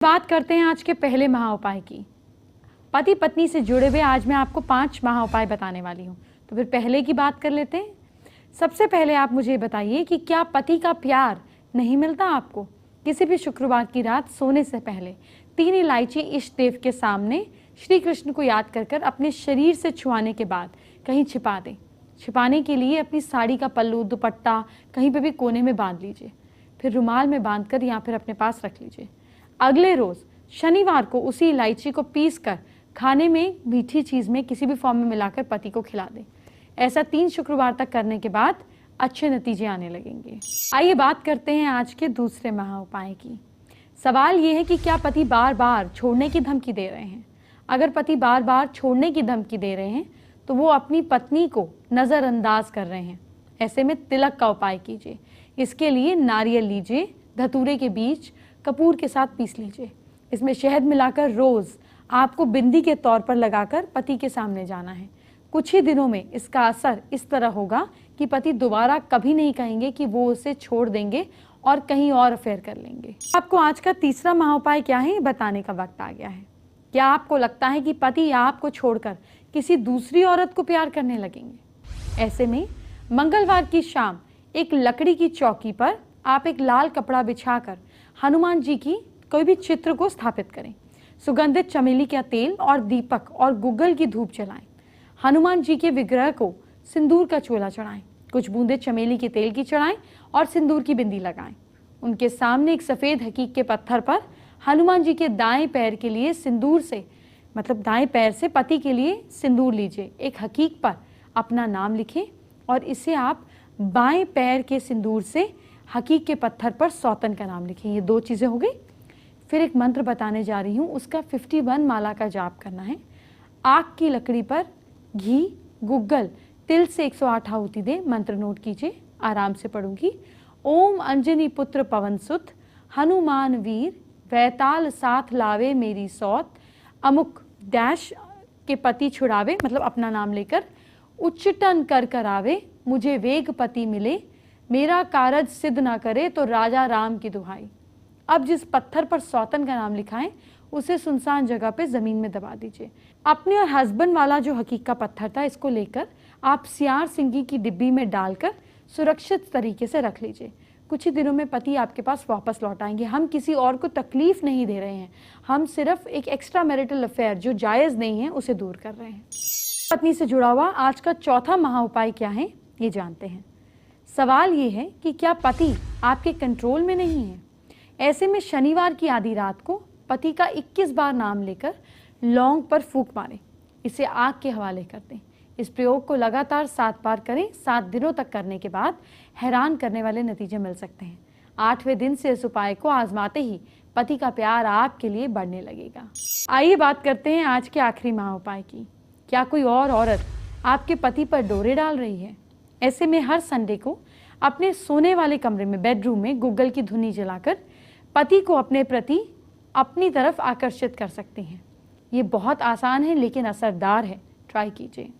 बात करते हैं आज के पहले महा उपाय की। पति पत्नी से जुड़े हुए आज मैं आपको 5 महा उपाय बताने वाली हूँ। तो फिर पहले की बात कर लेते हैं। सबसे पहले आप मुझे बताइए कि क्या पति का प्यार नहीं मिलता आपको? किसी भी शुक्रवार की रात सोने से पहले 3 इलायची इष्ट देव के सामने श्री कृष्ण को याद कर कर अपने शरीर से छुआने के बाद कहीं छिपा दें। छिपाने के लिए अपनी साड़ी का पल्लू, दुपट्टा कहीं पे भी कोने में बांध लीजिए, फिर रुमाल में बांधकर या फिर अपने पास रख लीजिए। अगले रोज शनिवार को उसी इलायची को पीस कर खाने में, मीठी चीज में किसी भी फॉर्म में मिलाकर पति को खिला दें। ऐसा 3 शुक्रवार तक करने के बाद अच्छे नतीजे आने लगेंगे। आइए बात करते हैं आज के दूसरे महा उपाय की। सवाल ये है कि क्या पति बार बार छोड़ने की धमकी दे रहे हैं? अगर पति बार बार छोड़ने की धमकी दे रहे हैं तो वो अपनी पत्नी को नजरअंदाज कर रहे हैं। ऐसे में तिलक का उपाय कीजिए। इसके लिए नारियल लीजिए, धतूरे के बीज कपूर के साथ पीस लीजिए। इसमें शहद मिलाकर रोज आपको बिंदी के तौर पर लगाकर पति के सामने जाना है। कुछ ही दिनों में इसका असर इस तरह होगा कि पति दोबारा कभी नहीं कहेंगे कि वो उसे छोड़ देंगे और कहीं और अफेयर कर लेंगे। आपको आज का तीसरा महा उपाय क्या है, बताने का वक्त आ गया है। क्या आपको लगता है कि पति आपको छोड़कर किसी दूसरी औरत को प्यार करने लगेंगे? ऐसे में मंगलवार की शाम एक लकड़ी की चौकी पर आप एक लाल कपड़ा बिछाकर हनुमान जी की कोई भी चित्र को स्थापित करें। सुगंधित चमेली का तेल और दीपक और गुग्गल की धूप जलाएं। हनुमान जी के विग्रह को सिंदूर का चोला चढ़ाएं। कुछ बूंदे चमेली के तेल की चढ़ाएं और सिंदूर की बिंदी लगाएं। उनके सामने एक सफेद हकीक के पत्थर पर हनुमान जी के दाएं पैर के लिए सिंदूर से, मतलब दाएं पैर से पति के लिए सिंदूर लीजिए। एक हकीक पर अपना नाम लिखें और इसे आप बाएं पैर के सिंदूर से हकीक के पत्थर पर सौतन का नाम लिखें। ये 2 चीजें हो गई। फिर एक मंत्र बताने जा रही हूँ, उसका 51 माला का जाप करना है। आग की लकड़ी पर घी, गुग्गल, तिल से 108 आहुति दे। मंत्र नोट कीजिए, आराम से पढ़ूंगी। ओम अंजनी पुत्र पवन सुत, हनुमान वीर, वैताल साथ लावे मेरी सौत, अमुक डैश के पति छुड़ावे, मतलब अपना नाम लेकर, उच्चटन कर करावे, मुझे वेग पति मिले, मेरा कारज सिद्ध ना करे तो राजा राम की दुहाई। अब जिस पत्थर पर सौतन का नाम लिखा है उसे सुनसान जगह पे जमीन में दबा दीजिए। अपने और हस्बैंड वाला जो हकीक का पत्थर था, इसको लेकर आप सियार सिंगी की डिब्बी में डालकर सुरक्षित तरीके से रख लीजिए। कुछ ही दिनों में पति आपके पास वापस लौट आएंगे। हम किसी और को तकलीफ नहीं दे रहे हैं, हम सिर्फ एक एक्स्ट्रा मैरिटल अफेयर जो जायज नहीं है उसे दूर कर रहे हैं। पत्नी से जुड़ा हुआ आज का चौथा महा उपाय क्या है, ये जानते हैं। सवाल ये है कि क्या पति आपके कंट्रोल में नहीं है? ऐसे में शनिवार की आधी रात को पति का 21 बार नाम लेकर लौंग पर फूंक मारें। इसे आग के हवाले कर दें। इस प्रयोग को लगातार 7 बार करें। 7 दिनों तक करने के बाद हैरान करने वाले नतीजे मिल सकते हैं। 8वें दिन से इस उपाय को आजमाते ही पति का प्यार आपके लिए बढ़ने लगेगा। आइए बात करते हैं आज के आखिरी महा उपाय की। क्या कोई और औरत आपके पति पर डोरे डाल रही है? ऐसे में हर संडे को अपने सोने वाले कमरे में, बेडरूम में गुग्गल की धुनी जलाकर पति को अपने प्रति अपनी तरफ आकर्षित कर सकते हैं। ये बहुत आसान है लेकिन असरदार है। ट्राई कीजिए।